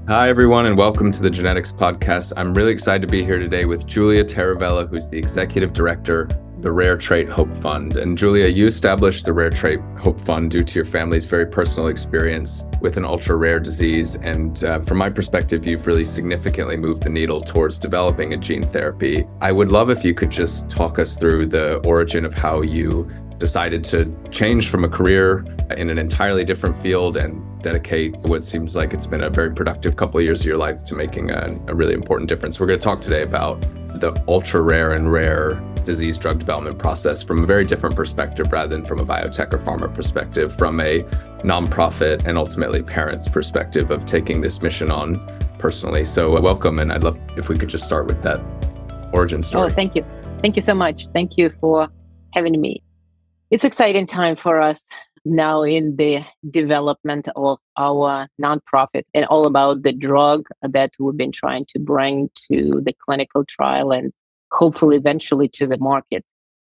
Hi, everyone, and welcome to the Genetics Podcast. I'm really excited to be here today with Julia Taravella, who's the Executive Director of the Rare Trait Hope Fund. And Julia, you established the Rare Trait Hope Fund due to your family's very personal experience with an ultra-rare disease. And from my perspective, you've really significantly moved the needle towards developing a gene therapy. I would love if you could just talk us through the origin of how you decided to change from a career in an entirely different field and dedicate what seems like it's been a very productive couple of years of your life to making a really important difference. We're going to talk today about the ultra rare and rare disease drug development process from a very different perspective rather than from a biotech or pharma perspective, from a nonprofit and ultimately parents' perspective of taking this mission on personally. So welcome, and I'd love if we could just start with that origin story. Oh, thank you. Thank you so much. Thank you for having me. It's an exciting time for us now in the development of our nonprofit and all about the drug that we've been trying to bring to the clinical trial and hopefully eventually to the market.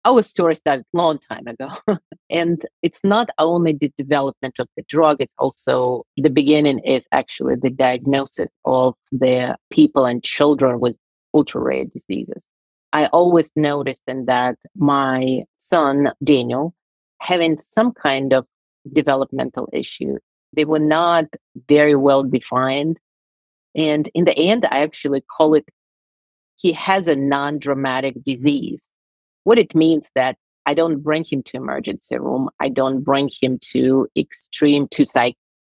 Our story started a long time ago. And it's not only the development of the drug, it's also the beginning is actually the diagnosis of the people and children with ultra-rare diseases. I always noticed in that my son, Daniel, having some kind of developmental issue. They were not very well defined. And in the end, I actually call it, he has a non-dramatic disease. What it means that I don't bring him to emergency room. I don't bring him to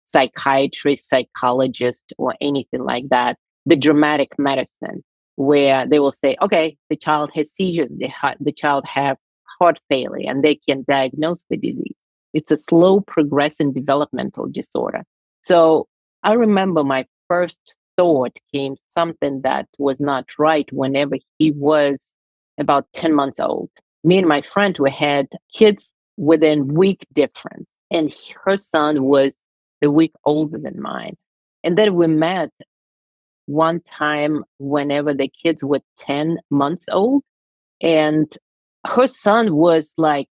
psychiatrist, psychologist, or anything like that. The dramatic medicine where they will say, okay, the child has seizures, the child have heart failure, and they can diagnose the disease. It's a slow progressing developmental disorder. So I remember my first thought came something that was not right whenever he was about 10 months old. Me and my friend, we had kids within week difference, and her son was a week older than mine. And then we met one time whenever the kids were 10 months old, and her son was like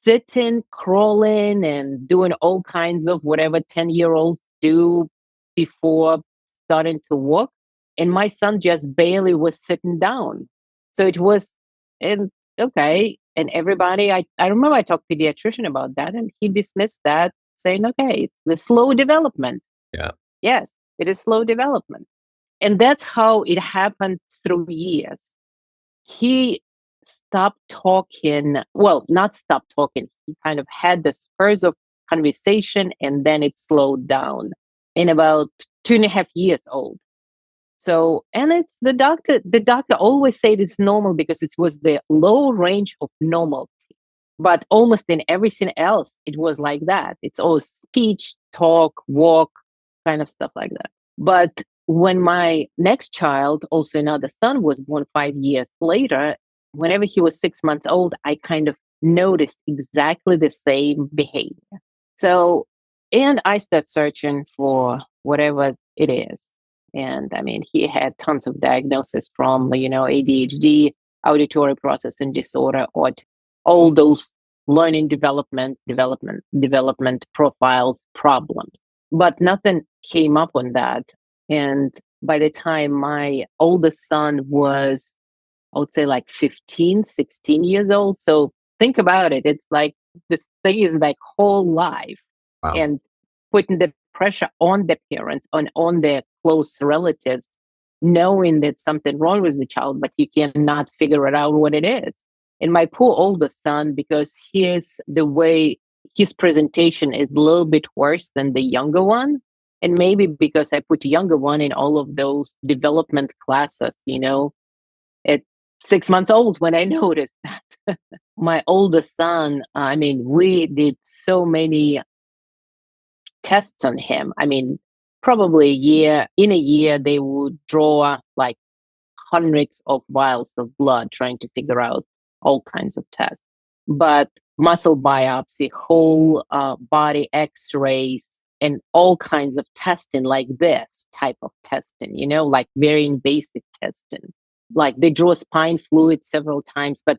sitting, crawling, and doing all kinds of whatever 10-year-olds do before starting to walk. And my son just barely was sitting down. So it was, and okay. And everybody, I remember I talked to the pediatrician about that, and he dismissed that, saying, okay, it's the slow development. Yeah. Yes, it is slow development. And that's how it happened through years. He stopped talking. Well, not stopped talking. He kind of had the spurs of conversation, and then it slowed down in about 2.5 years old. So, and it's the doctor always said it's normal because it was the low range of normalcy. But almost in everything else, it was like that. It's all speech, talk, walk, kind of stuff like that. But when my next child, also another son, was born 5 years later, whenever he was 6 months old, I kind of noticed exactly the same behavior. So, and I started searching for whatever it is. And I mean, he had tons of diagnoses from, ADHD, auditory processing disorder, or all those learning development profiles problems. But nothing came up on that. And by the time my oldest son was, I would say like 15, 16 years old. So think about it. It's like this thing is like whole life. Wow. And putting the pressure on the parents, on their close relatives, knowing that something wrong with the child, but you cannot figure it out what it is. And my poor oldest son, because the way his presentation is a little bit worse than the younger one. And maybe because I put the younger one in all of those development classes, at 6 months old when I noticed that. My oldest son, we did so many tests on him. Probably in a year, they would draw like hundreds of vials of blood trying to figure out all kinds of tests. But muscle biopsy, whole body x-rays, and all kinds of testing like this type of testing, like very invasive testing. Like they drew spine fluid several times, but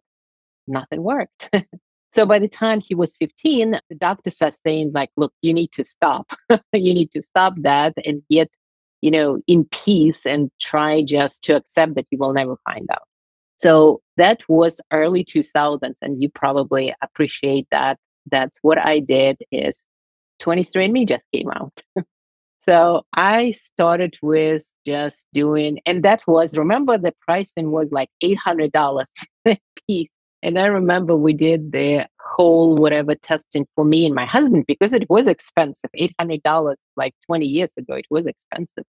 nothing worked. So by the time he was 15, the doctors are saying like, look, you need to stop. You need to stop that and get in peace and try just to accept that you will never find out. So that was early 2000s, and you probably appreciate that. That's what I did is 23andMe just came out. So I started with just doing, and that was, remember the pricing was like $800 a piece. And I remember we did the whole whatever testing for me and my husband because it was expensive. $800 like 20 years ago, it was expensive.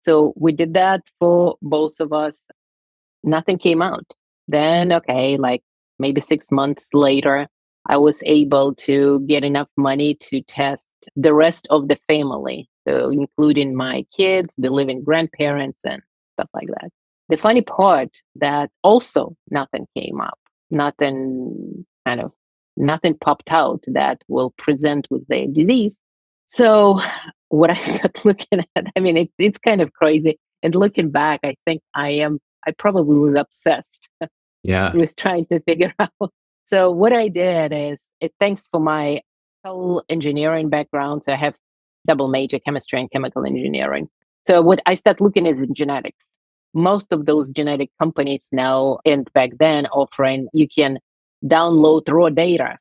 So we did that for both of us. Nothing came out. Then, okay, like maybe 6 months later, I was able to get enough money to test the rest of the family, so including my kids, the living grandparents, and stuff like that. The funny part that also nothing came up, nothing kind of nothing popped out that will present with the disease. So what I started looking at, I mean, it's kind of crazy. And looking back, I think I probably was obsessed Yeah. was trying to figure out. So what I did is, thanks for my whole engineering background. So I have double major chemistry and chemical engineering. So what I started looking at is genetics. Most of those genetic companies now and back then offering you can download raw data.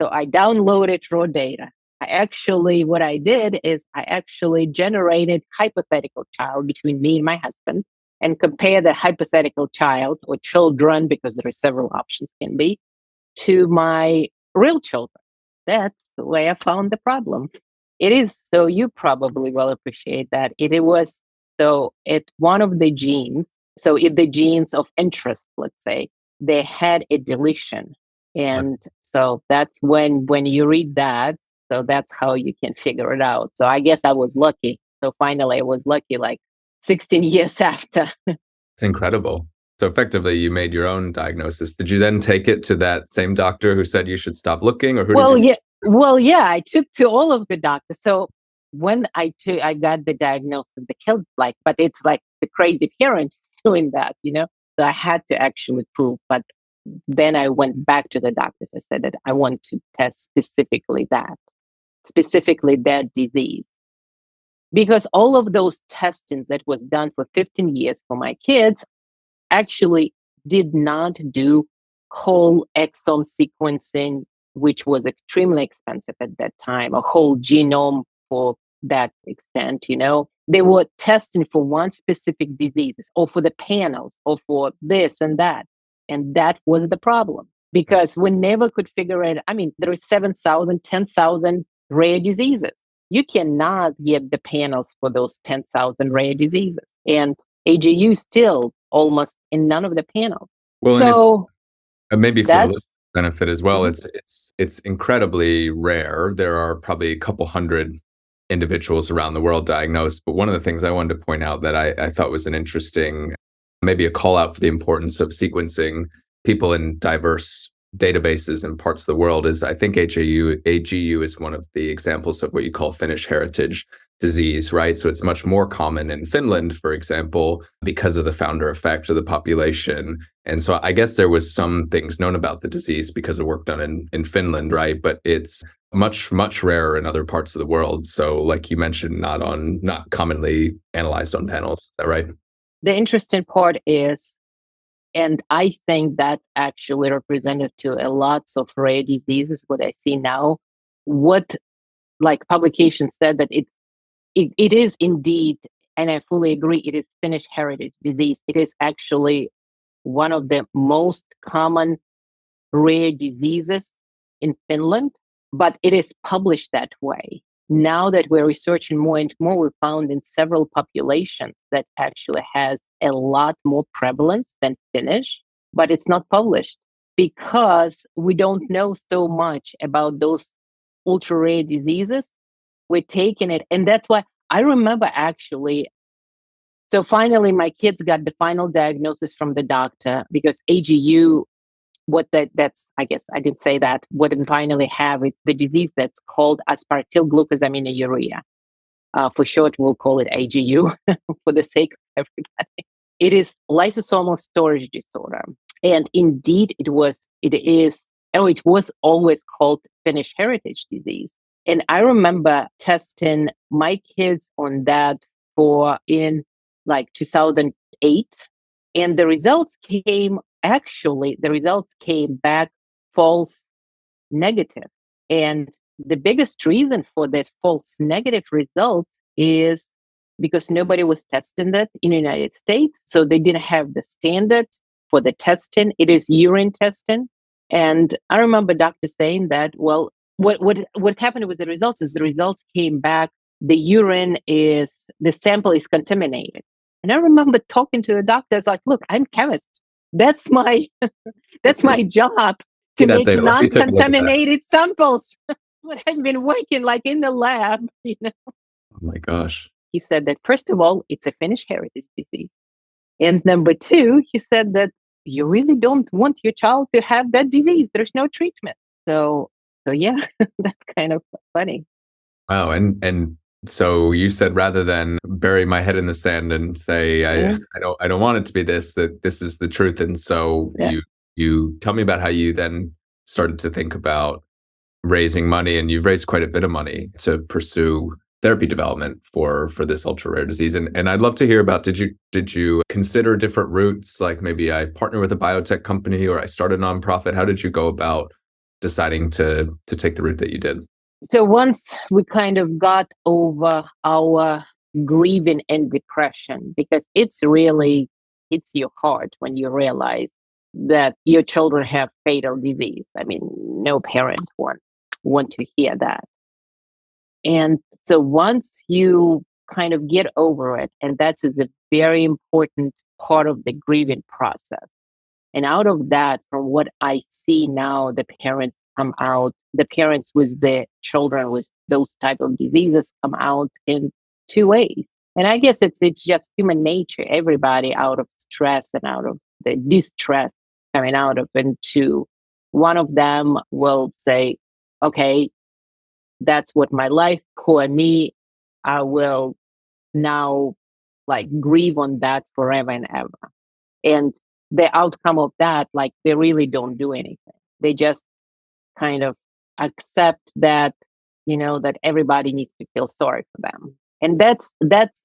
So I downloaded raw data. What I did is I actually generated hypothetical child between me and my husband and compare the hypothetical child or children, because there are several options can be, to my real children. That's the way I found the problem. It is, so you probably will appreciate that. One of the genes, the genes of interest, let's say, they had a deletion. And so that's when you read that, so that's how you can figure it out. So I guess I was lucky. So finally I was lucky like 16 years after. It's incredible. So effectively, you made your own diagnosis. Did you then take it to that same doctor who said you should stop looking, or who did you? Yeah, I took to all of the doctors. So when I got the diagnosis, the kid but it's like the crazy parent doing that. So I had to actually prove. But then I went back to the doctors. I said that I want to test specifically that disease. Because all of those testings that was done for 15 years for my kids actually did not do whole exome sequencing, which was extremely expensive at that time, a whole genome for that extent. They were testing for one specific disease or for the panels or for this and that. And that was the problem because we never could figure it. I mean, there are 7,000, 10,000 rare diseases. You cannot get the panels for those 10,000 rare diseases. And AGU still almost in none of the panels. Well, so and maybe for the that's benefit as well, Mhm. it's incredibly rare. There are probably a couple hundred individuals around the world diagnosed. But one of the things I wanted to point out that I thought was an interesting, maybe a call out for the importance of sequencing people in diverse databases in parts of the world is I think AGU is one of the examples of what you call Finnish heritage disease, right? So it's much more common in Finland, for example, because of the founder effect of the population. And so I guess there was some things known about the disease because of work done in Finland, right? But it's much, much rarer in other parts of the world. So like you mentioned, not commonly analyzed on panels. Is that right? The interesting part is, and I think that's actually represented to a lots of rare diseases, what I see now. What like publications said that it is indeed, and I fully agree, it is Finnish heritage disease. It is actually one of the most common rare diseases in Finland, but it is published that way. Now that we're researching more and more, we found in several populations that actually has a lot more prevalence than Finnish, but it's not published because we don't know so much about those ultra rare diseases. We're taking it. And that's why I remember actually. So finally, my kids got the final diagnosis from the doctor because AGU, that's, I guess I didn't say that, what they finally have is the disease that's called aspartylglucosaminuria. For short, we'll call it AGU for the sake of everybody. It is lysosomal storage disorder. And indeed, it was always called Finnish heritage disease. And I remember testing my kids on that for in like 2008. And the results came back false negative. And the biggest reason for that false negative results is because nobody was testing that in the United States. So they didn't have the standard for the testing. It is urine testing. And I remember doctor saying that, well, what happened with the results is the results came back, the sample is contaminated. And I remember talking to the doctors like, look, I'm chemist. That's my that's my job to That make they don't need to look at that. non-contaminated samples. But I've been working like in the lab, Oh my gosh. He said that first of all, it's a Finnish heritage disease. And number two, he said that you really don't want your child to have that disease. There's no treatment. So yeah, that's kind of funny. Wow. And so you said rather than bury my head in the sand and say I don't want it to be this, that this is the truth. And so Yeah. you tell me about how you then started to think about raising money, and you've raised quite a bit of money to pursue therapy development for this ultra rare disease. And I'd love to hear about, did you consider different routes, like maybe I partner with a biotech company or I start a nonprofit? How did you go about deciding to take the route that you did? So once we kind of got over our grieving and depression, because it's really hits your heart when you realize that your children have fatal disease. I mean, no parent want to hear that. And so once you kind of get over it, and that's a very important part of the grieving process. And out of that, from what I see now, the parents with the children with those type of diseases come out in two ways. And I guess it's just human nature. Everybody out of stress and out of the distress coming out of into one of them will say, okay, that's what my life for me. I will now like grieve on that forever and ever. And the outcome of that, like they really don't do anything. They just kind of accept that, that everybody needs to feel sorry for them. And that's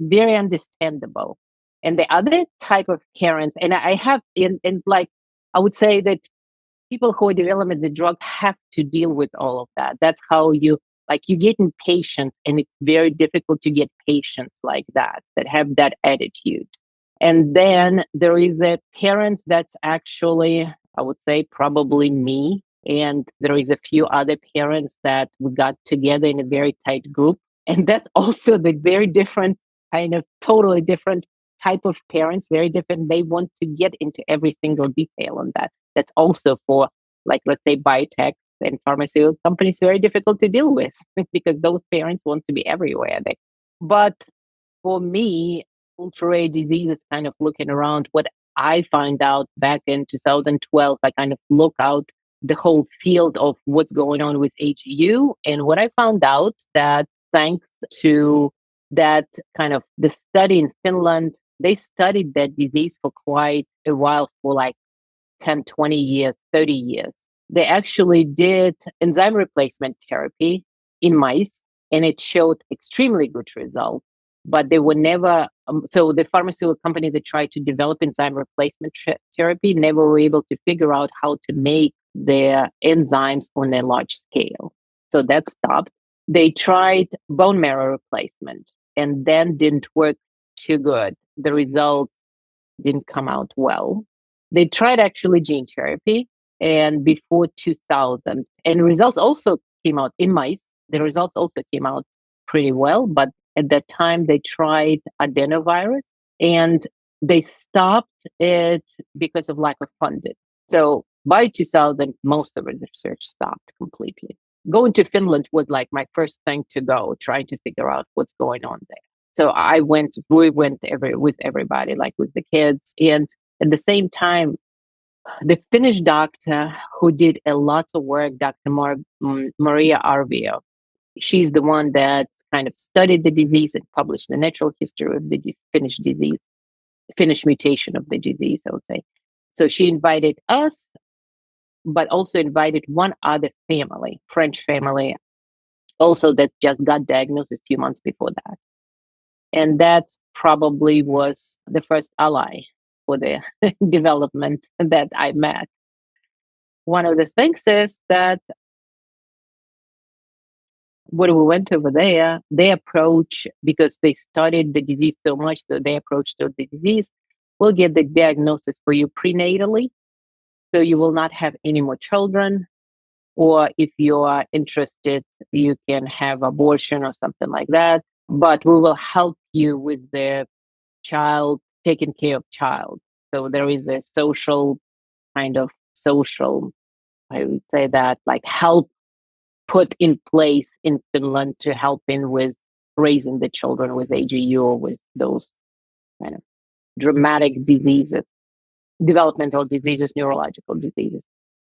very understandable. And the other type of parents, and I have in like I would say that people who are developing the drug have to deal with all of that. That's how you get impatient, and it's very difficult to get patients like that have that attitude. And then there is a parents that's actually, I would say, probably me. And there is a few other parents that we got together in a very tight group. And that's also the very different, kind of totally different type of parents, very different. They want to get into every single detail on that. That's also for, like, let's say, biotech and pharmaceutical companies, very difficult to deal with because those parents want to be everywhere. But for me, ultra rare disease is kind of looking around what I find out back in 2012. I kind of look out the whole field of what's going on with HU. And what I found out that thanks to that kind of the study in Finland, they studied that disease for quite a while, for like 10, 20 years, 30 years. They actually did enzyme replacement therapy in mice, and it showed extremely good results. But they were never, so the pharmaceutical company that tried to develop enzyme replacement therapy never were able to figure out how to make their enzymes on a large scale. So that stopped. They tried bone marrow replacement and then didn't work too good. The results didn't come out well. They tried actually gene therapy, and before 2000, and results also came out in mice. The results also came out pretty well, but at that time they tried adenovirus, and they stopped it because of lack of funding. So by 2000, most of the research stopped completely. Going to Finland was like my first thing to go, trying to figure out what's going on there. So we went with everybody, like with the kids. And at the same time, the Finnish doctor who did a lot of work, Dr. Maria Arvio, she's the one that kind of studied the disease and published the natural history of the Finnish disease, Finnish mutation of the disease, I would say. So she invited us, but also invited one other family, French family, also that just got diagnosed a few months before that. And that probably was the first ally for the development that I met. One of the things is that when we went over there, they approach, because they studied the disease so much, so they approach to the disease, we'll get the diagnosis for you prenatally, so you will not have any more children. Or if you are interested, you can have abortion or something like that. But we will help you with the child, taking care of child. So there is a social, I would say that, like, help put in place in Finland to help in with raising the children with AGU or with those kind of dramatic diseases, developmental diseases, neurological diseases.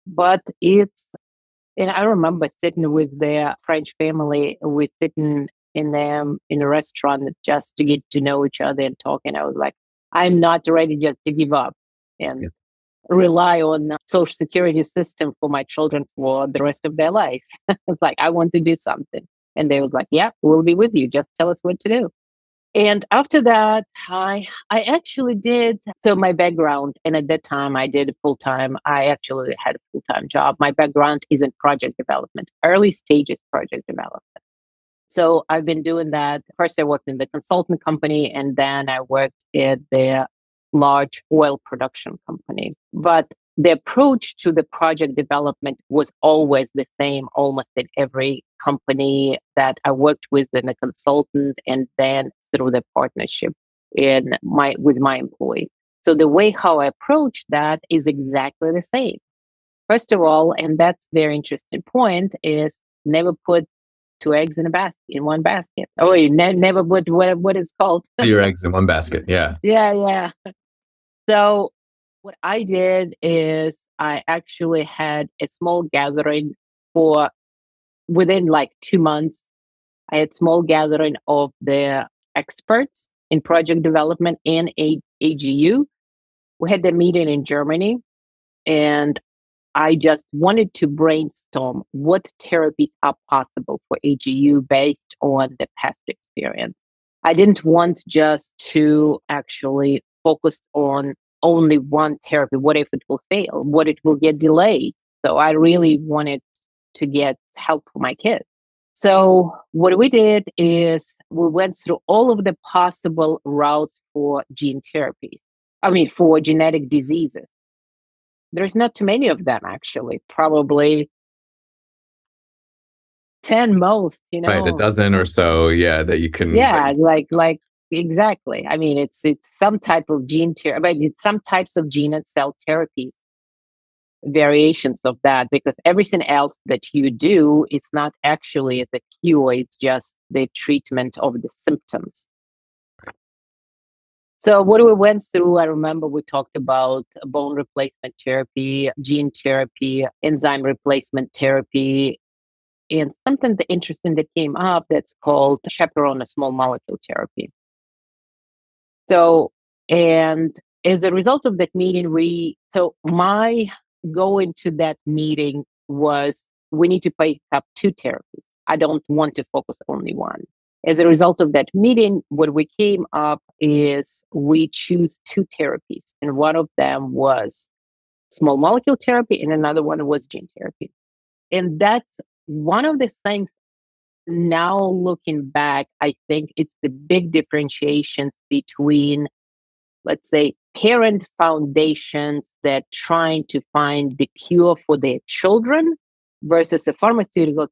But and I remember sitting with their French family, we sitting in a restaurant just to get to know each other and talk. And I was like, I'm not ready just to give up and rely on social security system for my children for the rest of their lives. It's like, I want to do something. And they was like, yeah, we'll be with you. Just tell us what to do. And after that, I actually did. So my background, and at that time I did full time. I actually had a full time job. My background is in project development, early stages project development. So I've been doing that. First, I worked in the consultant company, and then I worked at the large oil production company. But the approach to the project development was always the same, almost in every company that I worked with in a consultant, and then through the partnership with my employee. So the way how I approach that is exactly the same. First of all, and that's very interesting point, is never put two eggs in one basket. Oh, you never put what is called Your eggs in one basket. Yeah. yeah. So what I did is I actually had a small gathering for within like 2 months. I had small gathering of the experts in project development and AGU. We had the meeting in Germany, and I just wanted to brainstorm what therapies are possible for AGU based on the past experience. I didn't want just to actually focus on only one therapy. What if it will fail? What if it will get delayed? So I really wanted to get help for my kids. So what we did is we went through all of the possible routes for gene therapy. I mean, for genetic diseases. There's not too many of them, actually. Probably 10 most, Right. A dozen or so. Yeah. That you can. Yeah, like exactly. I mean, it's some type of gene therapy. I mean, it's some types of gene and cell therapies, variations of that, because everything else that you do, it's not actually as a cure. It's just the treatment of the symptoms. So what we went through, I remember we talked about bone replacement therapy, gene therapy, enzyme replacement therapy, and something interesting that came up that's called chaperone, a small molecule therapy. So, and as a result of that meeting, my going to that meeting was, we need to pick up two therapies. I don't want to focus only one. As a result of that meeting, what we came up is we choose two therapies, and one of them was small molecule therapy, and another one was gene therapy. And that's one of the things. Now looking back, I think it's the big differentiations between, let's say, parent foundations that trying to find the cure for their children versus a pharmaceutical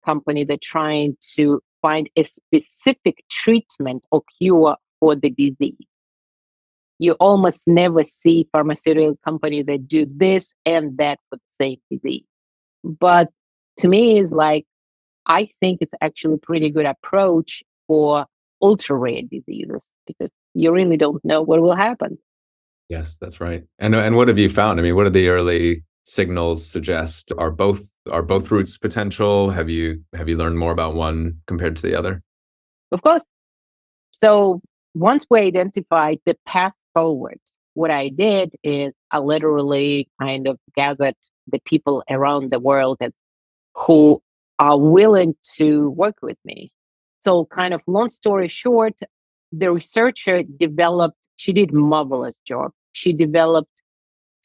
company that trying to find a specific treatment or cure for the disease. You almost never see pharmaceutical company that do this and that for the same disease. But to me, it's like, I think it's actually a pretty good approach for ultra rare diseases, because you really don't know what will happen. Yes, that's right. And what have you found? I mean, what do the early signals suggest? Are both routes potential? Have you learned more about one compared to the other? Of course. So once we identified the path forward, what I did is I literally kind of gathered the people around the world who are willing to work with me. So kind of long story short, the researcher she did marvelous job. She developed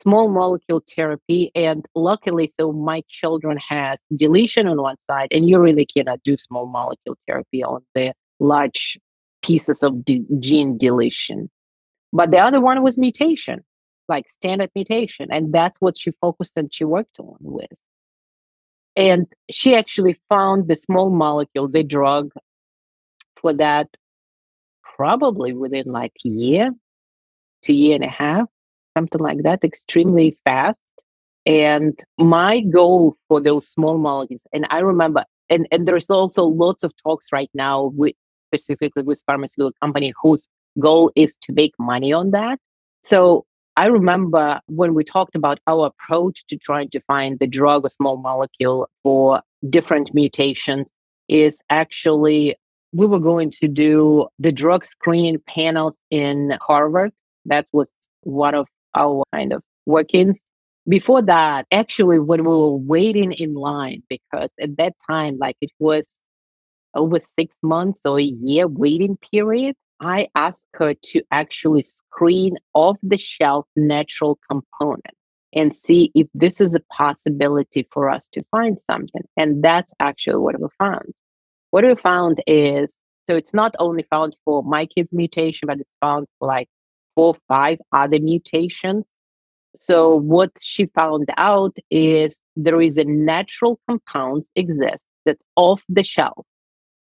small molecule therapy, and luckily, so my children had deletion on one side, and you really cannot do small molecule therapy on the large pieces of gene deletion. But the other one was mutation, like standard mutation, and that's what she focused and she worked on with. And she actually found the small molecule, the drug for that probably within like a year to year and a half, something like that, extremely fast. And my goal for those small molecules, and I remember, and there's also lots of talks right now with specifically with pharmaceutical company whose goal is to make money on that. So I remember when we talked about our approach to trying to find the drug or small molecule for different mutations is actually we were going to do the drug screen panels in Harvard. That was one of our kind of workings. Before that, actually, when we were waiting in line, because at that time, like it was over 6 months or a year waiting period, I asked her to actually screen off the shelf natural component and see if this is a possibility for us to find something. And that's actually what we found. What we found is, so it's not only found for my kid's mutation, but it's found for like 4 or 5 other mutations. So what she found out is there is a natural compounds exist that's off the shelf.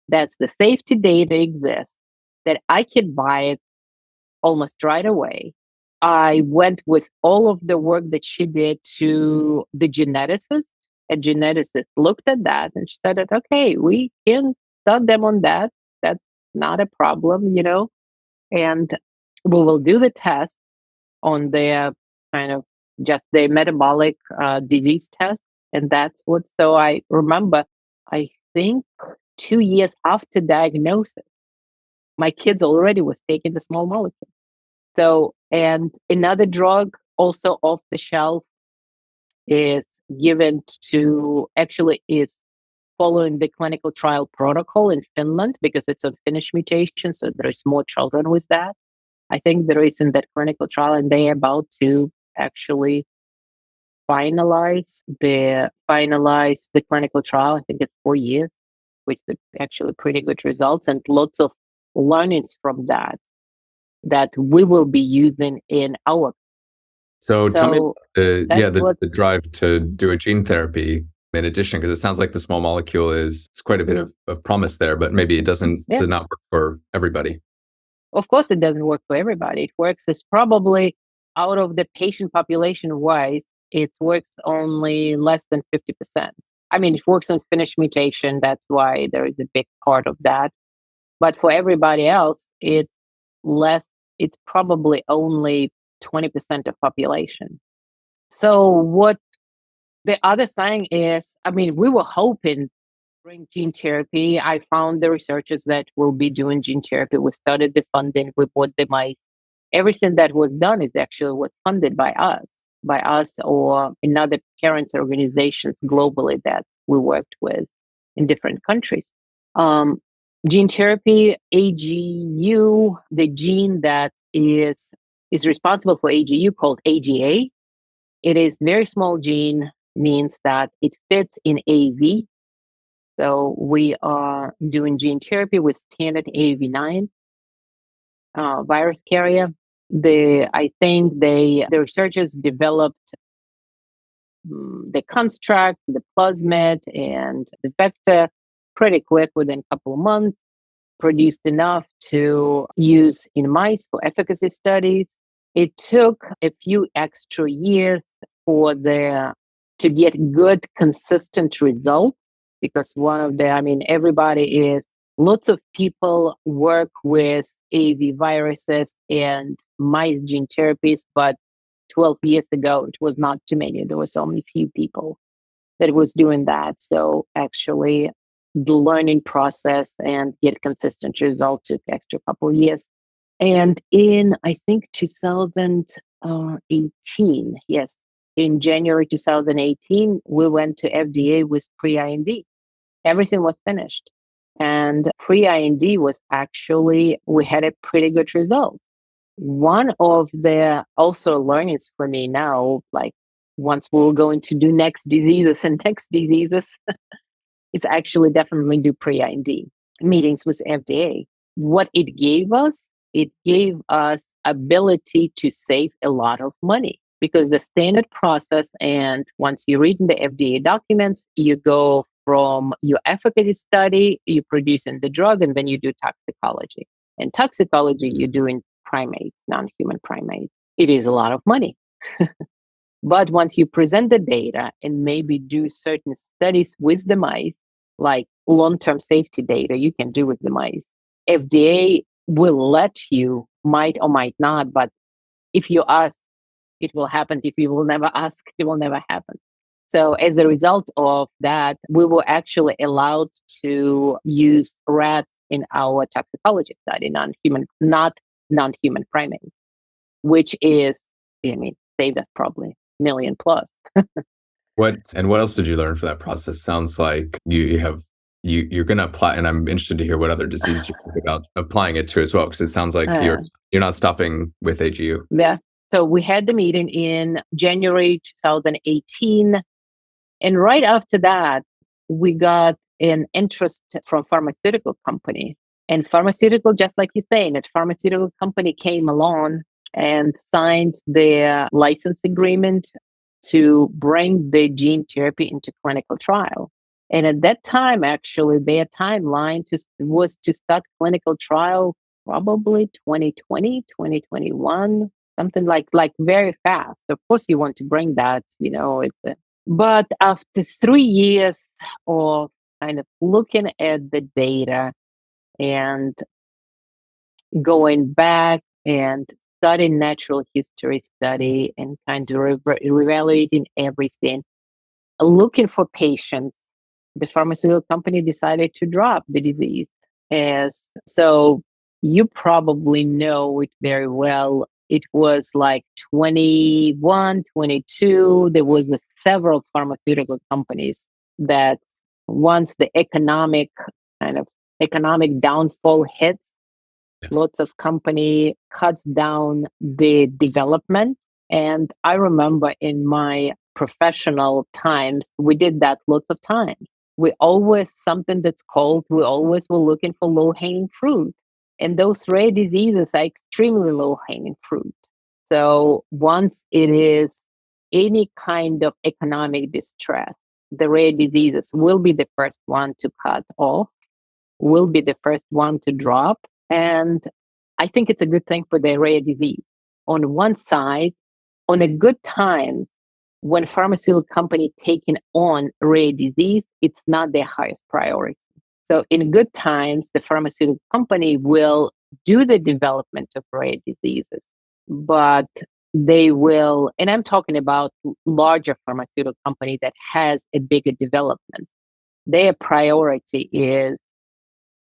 That's the safety data exists that I can buy it almost right away. I went with all of the work that she did to the geneticist. A geneticist looked at that and she said that, okay, we can start them on that. That's not a problem, and we will do the test on their kind of just the metabolic disease test. And that's what, so I remember, I think 2 years after diagnosis, my kids already was taking the small molecule. So, and another drug also off the shelf is given to, actually is following the clinical trial protocol in Finland because it's a Finnish mutation. So there's more children with that. I think there is in that clinical trial, and they're about to actually finalize the clinical trial. I think it's 4 years, which is actually pretty good results and lots of learnings from that we will be using in our. So tell me about That's the drive to do a gene therapy in addition, because it sounds like the small molecule is quite a bit of promise there, but maybe it does not work for everybody. Of course, it doesn't work for everybody. It works is probably out of the patient population wise, it works only less than 50%. I mean, it works on Finnish mutation. That's why there is a big part of that. But for everybody else, it's less. It's probably only 20% of population. So what the other thing is, I mean, we were hoping bring gene therapy. I found the researchers that will be doing gene therapy. We started the funding. We bought the mice. Everything that was done was funded by us or another parents organizations globally that we worked with in different countries. Gene therapy, AGU, the gene that is responsible for AGU called AGA. It is very small gene, means that it fits in AAV. So we are doing gene therapy with standard AAV9 virus carrier. I think the researchers developed the construct, the plasmid, and the vector pretty quick within a couple of months, produced enough to use in mice for efficacy studies. It took a few extra years to get good, consistent results because lots of people work with AAV viruses and mice gene therapies, but 12 years ago, it was not too many. There was only few people that was doing that. So actually, the learning process and get consistent results took extra couple of years. And in, I think, 2018, yes, in January 2018, we went to FDA with pre-IND. Everything was finished. And pre-IND was actually, we had a pretty good result. One of the also learnings for me now, like once we're going to do next diseases and next diseases, it's actually definitely do pre-IND meetings with FDA. What it gave us ability to save a lot of money because the standard process, and once you read in the FDA documents, you go from your efficacy study, you produce in the drug, and then you do toxicology. And toxicology, you do in primates, non-human primates. It is a lot of money. But once you present the data and maybe do certain studies with the mice, like long-term safety data you can do with the mice, FDA will let you, might or might not, but if you ask, it will happen. If you will never ask, it will never happen. So as a result of that, we were actually allowed to use rats in our toxicology study, not non-human primates, which is, I mean, saved us probably million plus. What else did you learn from that process? Sounds like you're going to apply, and I'm interested to hear what other disease you think about applying it to as well, because it sounds like you're not stopping with AGU. Yeah. So we had the meeting in January 2018, and right after that, we got an interest from pharmaceutical company. And pharmaceutical, just like you're saying, a pharmaceutical company came along and signed their license agreement to bring the gene therapy into clinical trial. And at that time, actually, their timeline was to start clinical trial probably 2020, 2021, something like very fast. Of course, you want to bring that, but after 3 years of kind of looking at the data and going back and studying natural history study and kind of reevaluating everything, looking for patients, the pharmaceutical company decided to drop the disease. So you probably know it very well. It was like 21, 22. There was several pharmaceutical companies that once the economic downfall hits, Yes. lots of company cuts down the development. And I remember in my professional times, we did that lots of times. We always we always were looking for low hanging fruit. And those rare diseases are extremely low hanging fruit. So once it is any kind of economic distress, the rare diseases will be the first one to cut off, will be the first one to drop. And I think it's a good thing for the rare disease. On one side, on a good times, when pharmaceutical company taking on rare disease, it's not their highest priority. So in good times, the pharmaceutical company will do the development of rare diseases, but they will, and I'm talking about larger pharmaceutical company that has a bigger development. Their priority is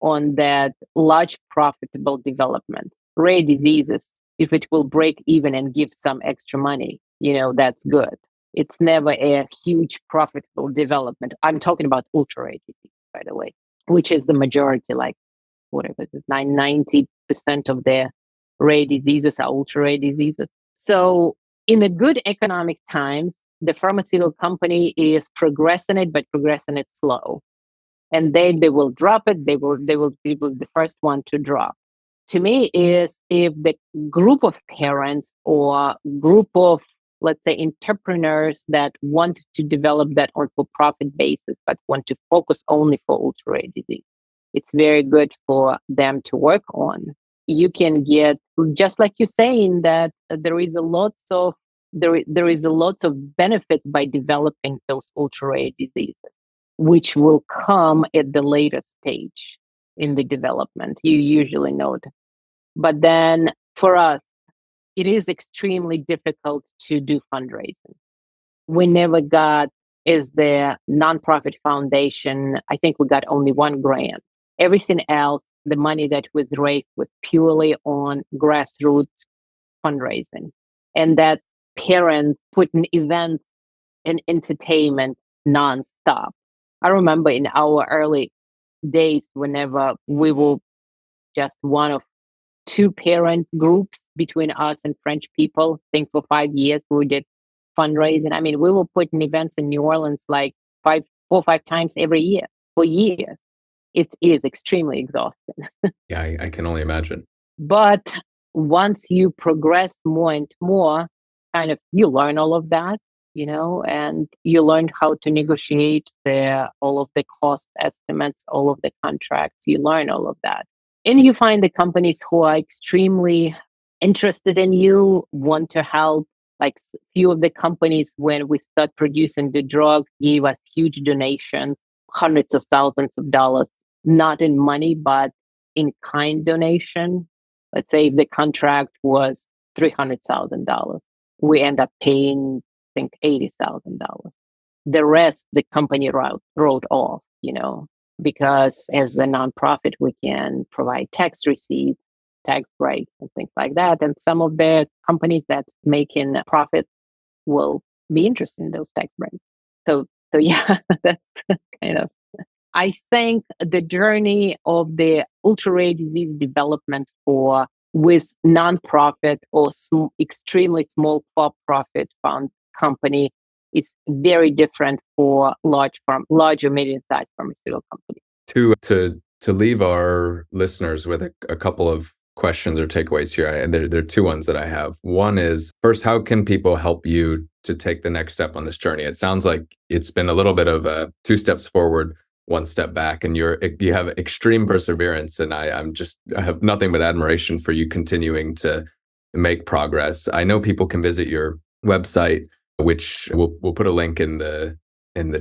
on that large profitable development. Rare diseases, if it will break even and give some extra money, that's good. It's never a huge profitable development. I'm talking about ultra rare disease, by the way, which is the majority, like whatever it is, 90% of the rare diseases are ultra rare diseases. So in the good economic times, the pharmaceutical company is progressing it, but progressing it slow. And then they will drop it. They will be the first one to drop. To me, is if the group of parents or group of, let's say, entrepreneurs that want to develop that on for profit basis, but want to focus only for ultra rare disease, it's very good for them to work on. You can get, just like you're saying, that there is a lot of benefits by developing those ultra rare diseases, which will come at the later stage in the development. You usually know that. But then for us, it is extremely difficult to do fundraising. We never got, as the nonprofit foundation, I think we got only one grant. Everything else, the money that was raised was purely on grassroots fundraising. And that parents put in events and entertainment nonstop. I remember in our early days whenever we will just one of two parent groups between us and French people. I think for 5 years we did fundraising. I mean, we will put in events in New Orleans like 4 or 5 times every year for years. It is extremely exhausting. Yeah, I can only imagine. But once you progress more and more, kind of you learn all of that, and you learn how to negotiate all of the cost estimates, all of the contracts. You learn all of that. And you find the companies who are extremely interested in you, want to help. Like few of the companies, when we start producing the drug, gave us huge donations, hundreds of thousands of dollars, not in money, but in kind donation. Let's say if the contract was $300,000, we end up paying, I think, $80,000. The rest, the company wrote off, because as a nonprofit, we can provide tax receipts, tax breaks, and things like that. And some of the companies that's making profit will be interested in those tax breaks. So yeah, that's kind of. I think the journey of the ultra rare disease development with nonprofit or extremely small for-profit fund company is very different for large or medium-sized pharmaceutical companies. To leave our listeners with a couple of questions or takeaways here, and there are two ones that I have. One is, first, how can people help you to take the next step on this journey? It sounds like it's been a little bit of a 2 steps forward, 1 step back, and you have extreme perseverance, and I have nothing but admiration for you continuing to make progress. I know people can visit your website, which we'll put a link in the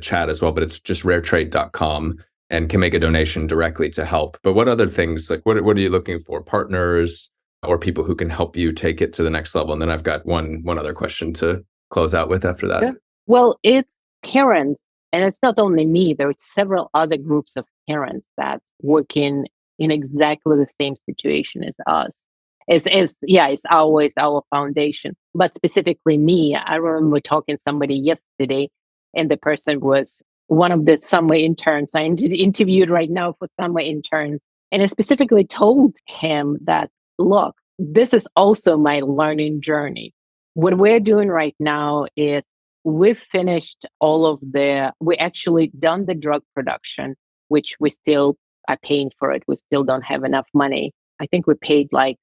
chat as well, but it's just raretrait.com, and can make a donation directly to help. But what other things, like what are you looking for? Partners or people who can help you take it to the next level? And then I've got one other question to close out with after that. Yeah. Well, it's parents, and it's not only me. There are several other groups of parents that's working in exactly the same situation as us. It's always our foundation, but specifically me. I remember talking to somebody yesterday, and the person was one of the summer interns. I interviewed right now for summer interns, and I specifically told him that, look, this is also my learning journey. What we're doing right now is we've finished we actually done the drug production, which we still are paying for it. We still don't have enough money. I think we paid like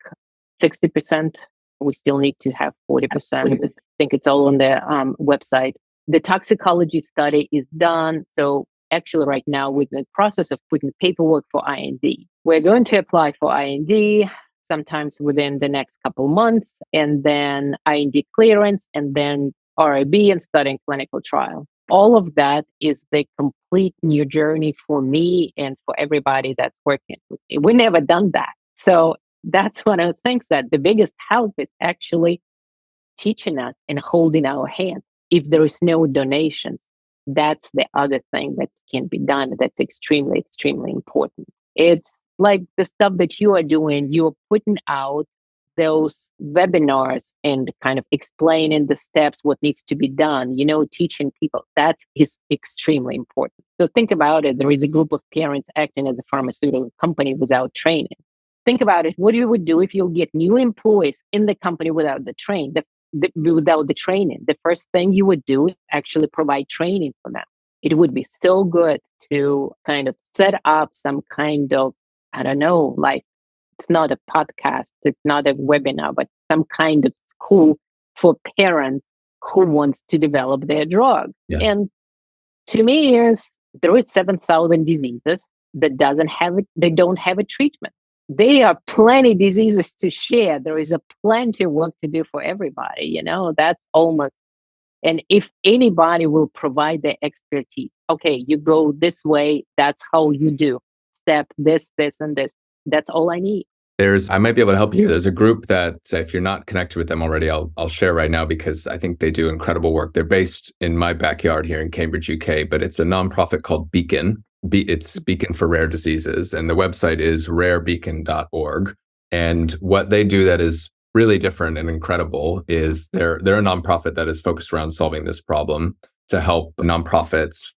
60%. We still need to have 40%. I think it's all on the website. The toxicology study is done. So actually right now we're in the process of putting paperwork for IND. We're going to apply for IND sometimes within the next couple months, and then IND clearance, and then RIB and starting clinical trial. All of that is the complete new journey for me and for everybody that's working with me. We've never done that. So that's one of the things that the biggest help is actually teaching us and holding our hands. If there is no donations, that's the other thing that can be done. That's extremely, extremely important. It's like the stuff that you are doing, you're putting out those webinars and kind of explaining the steps, what needs to be done, teaching people. That is extremely important. So think about it. There is a group of parents acting as a pharmaceutical company without training. Think about it. What you would do if you get new employees in the company without the training. Without the training, the first thing you would do is actually provide training for them. It would be so good to kind of set up some kind of, I don't know, like it's not a podcast, it's not a webinar, but some kind of school for parents who wants to develop their drug. Yes. And to me, there is 7,000 diseases that they don't have a treatment. There are plenty diseases to share. There is plenty of work to do for everybody. That's almost. And if anybody will provide the expertise, okay, you go this way. That's how you do. Step this, and this. That's all I need. I might be able to help you. There's a group that, if you're not connected with them already, I'll share right now because I think they do incredible work. They're based in my backyard here in Cambridge, UK, but it's a nonprofit called Beacon. It's Beacon for Rare Diseases, and the website is rarebeacon.org. And what they do that is really different and incredible is they're a nonprofit that is focused around solving this problem. to help nonprofits,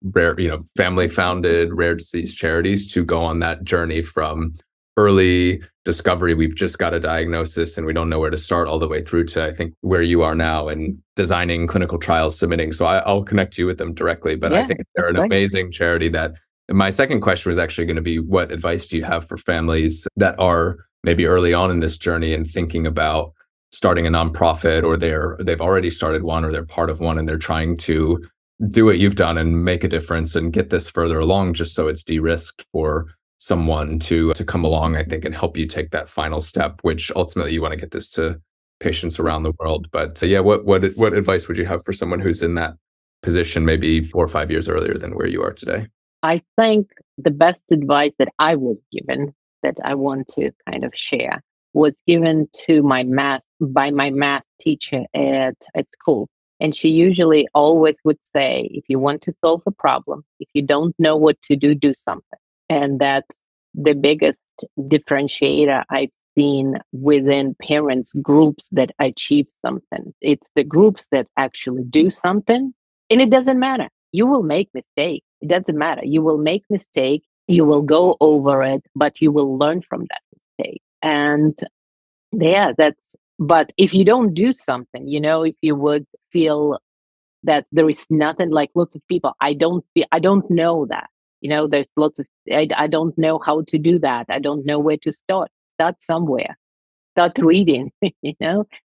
family founded rare disease charities to go on that journey from early discovery, we've just got a diagnosis and we don't know where to start, all the way through to, I think, where you are now and designing clinical trials, submitting. So I'll connect you with them directly, but I think they're an amazing charity. That my second question was actually going to be, what advice do you have for families that are maybe early on in this journey and thinking about starting a nonprofit, or they've already started one, or they're part of one and they're trying to do what you've done and make a difference and get this further along, just so it's de-risked for someone to come along, I think, and help you take that final step, which ultimately you want to get this to patients around the world. But yeah, what advice would you have for someone who's in that position maybe 4 or 5 years earlier than where you are today? I think the best advice that I was given, that I want to kind of share, was given to my math teacher at school. And she usually always would say, if you want to solve a problem, if you don't know what to do, do something. And that's the biggest differentiator I've seen within parents groups that achieve something. It's the groups that actually do something. And it doesn't matter. You will make mistakes. It doesn't matter. You will make mistake. You will go over it, but you will learn from that mistake. And yeah, but if you don't do something, if you would feel that there is nothing, like lots of people, I don't know that, there's lots of, I don't know how to do that. I don't know where to start. Start somewhere. Start reading,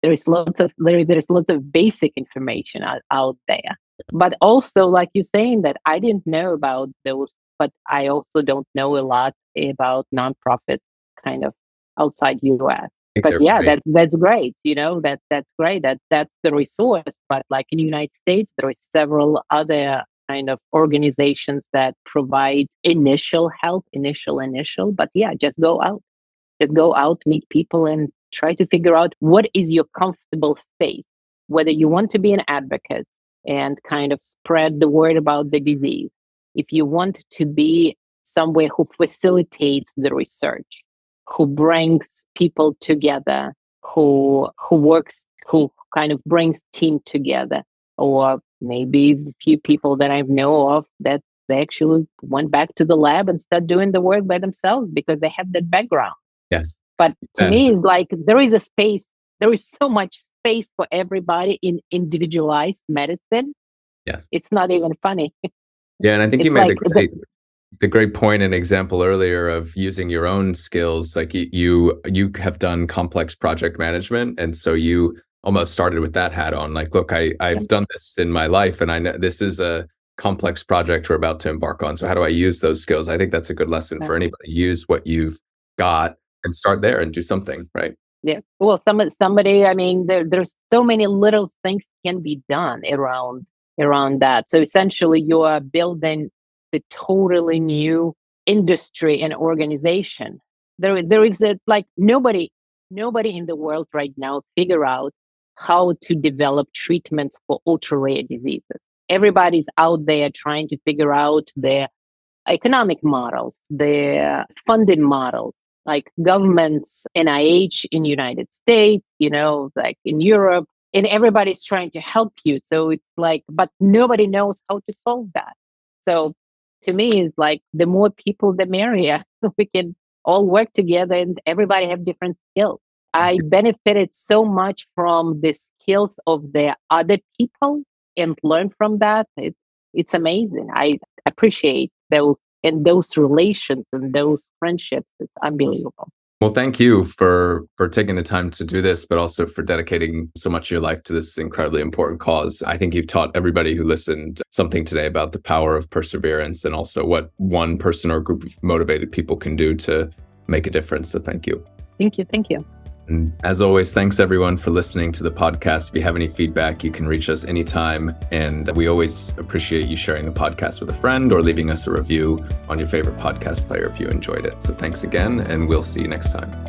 there's lots of basic information out there. But also, like you're saying, that I didn't know about those, but I also don't know a lot about nonprofit kind of outside US. But yeah, that's great. That's great. That's the resource. But like in the United States, there are several other kind of organizations that provide initial help, initial. But yeah, just go out, meet people, and try to figure out what is your comfortable space. Whether you want to be an advocate and kind of spread the word about the disease, if you want to be somewhere who facilitates the research, who brings people together, who kind of brings team together, or maybe a few people that I know of that they actually went back to the lab and start doing the work by themselves because they have that background. Yes. But to me, it's like there is a space. There is so much space for everybody in individualized medicine. Yes. It's not even funny. Yeah, and I think you made the great point and example earlier of using your own skills. Like you have done complex project management, and so you almost started with that hat on. Like, look, I've done this in my life, and I know this is a complex project we're about to embark on. So how do I use those skills? I think that's a good lesson for anybody. Use what you've got and start there and do something, right? Yeah. Well, somebody. I mean, there's so many little things can be done around that. So essentially, you are building the totally new industry and organization. There is like nobody in the world right now figure out how to develop treatments for ultra rare diseases. Everybody's out there trying to figure out their economic models, their funding models, like governments, NIH in the United States, like in Europe, and everybody's trying to help you. So it's like, but nobody knows how to solve that. So to me, it's like the more people, the merrier. We can all work together and everybody have different skills. I benefited so much from the skills of the other people and learn from that. It's amazing. I appreciate those relations and those friendships. It's unbelievable. Well, thank you for taking the time to do this, but also for dedicating so much of your life to this incredibly important cause. I think you've taught everybody who listened something today about the power of perseverance and also what one person or group of motivated people can do to make a difference. So thank you. Thank you. Thank you. And as always, thanks everyone for listening to the podcast. If you have any feedback, you can reach us anytime. And we always appreciate you sharing the podcast with a friend or leaving us a review on your favorite podcast player if you enjoyed it. So thanks again, and we'll see you next time.